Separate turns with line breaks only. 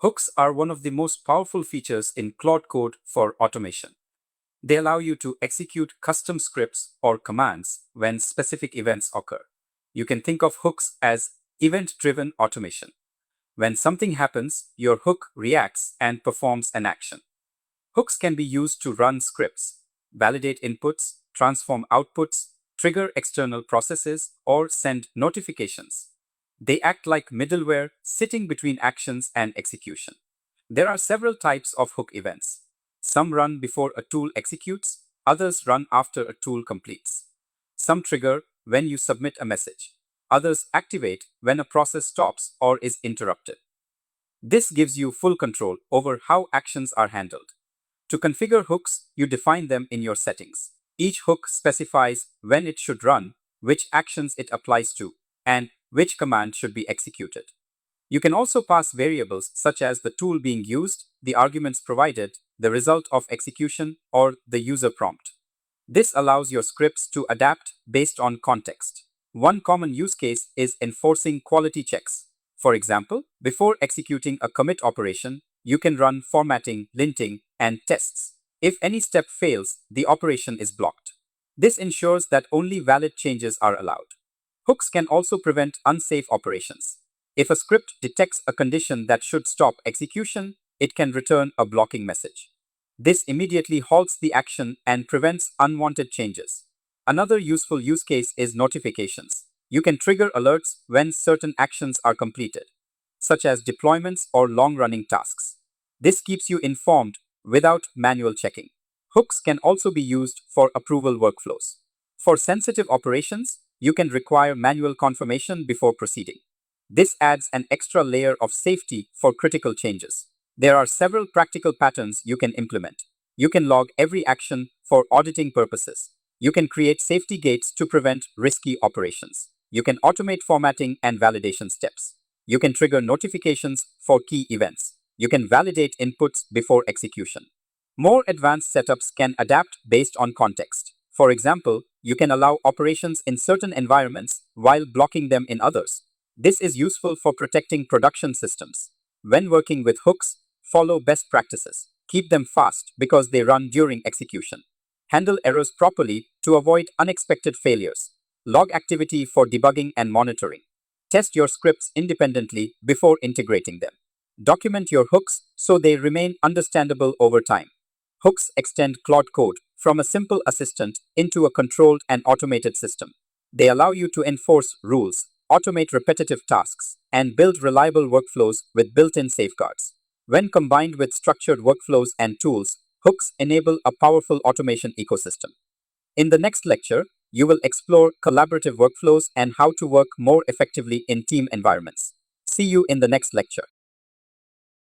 Hooks are one of the most powerful features in Claude Code for automation. They allow you to execute custom scripts or commands when specific events occur. You can think of hooks as event-driven automation. When something happens, your hook reacts and performs an action. Hooks can be used to run scripts, validate inputs, transform outputs, trigger external processes, or send notifications. They act like middleware sitting between actions and execution. There are several types of hook events. Some run before a tool executes, others run after a tool completes. Some trigger when you submit a message. Others activate when a process stops or is interrupted. This gives you full control over how actions are handled. To configure hooks, you define them in your settings. Each hook specifies when it should run, which actions it applies to, and which command should be executed. You can also pass variables such as the tool being used, the arguments provided, the result of execution, or the user prompt. This allows your scripts to adapt based on context. One common use case is enforcing quality checks. For example, before executing a commit operation, you can run formatting, linting, and tests. If any step fails, the operation is blocked. This ensures that only valid changes are allowed. Hooks can also prevent unsafe operations. If a script detects a condition that should stop execution, it can return a blocking message. This immediately halts the action and prevents unwanted changes. Another useful use case is notifications. You can trigger alerts when certain actions are completed, such as deployments or long-running tasks. This keeps you informed without manual checking. Hooks can also be used for approval workflows. For sensitive operations, you can require manual confirmation before proceeding. This adds an extra layer of safety for critical changes. There are several practical patterns you can implement. You can log every action for auditing purposes. You can create safety gates to prevent risky operations. You can automate formatting and validation steps. You can trigger notifications for key events. You can validate inputs before execution. More advanced setups can adapt based on context. For example, you can allow operations in certain environments while blocking them in others. This is useful for protecting production systems. When working with hooks, follow best practices. Keep them fast because they run during execution. Handle errors properly to avoid unexpected failures. Log activity for debugging and monitoring. Test your scripts independently before integrating them. Document your hooks so they remain understandable over time. Hooks extend Claude Code from a simple assistant into a controlled and automated system. They allow you to enforce rules, automate repetitive tasks, and build reliable workflows with built-in safeguards. When combined with structured workflows and tools, hooks enable a powerful automation ecosystem. In the next lecture, you will explore collaborative workflows and how to work more effectively in team environments. See you in the next lecture.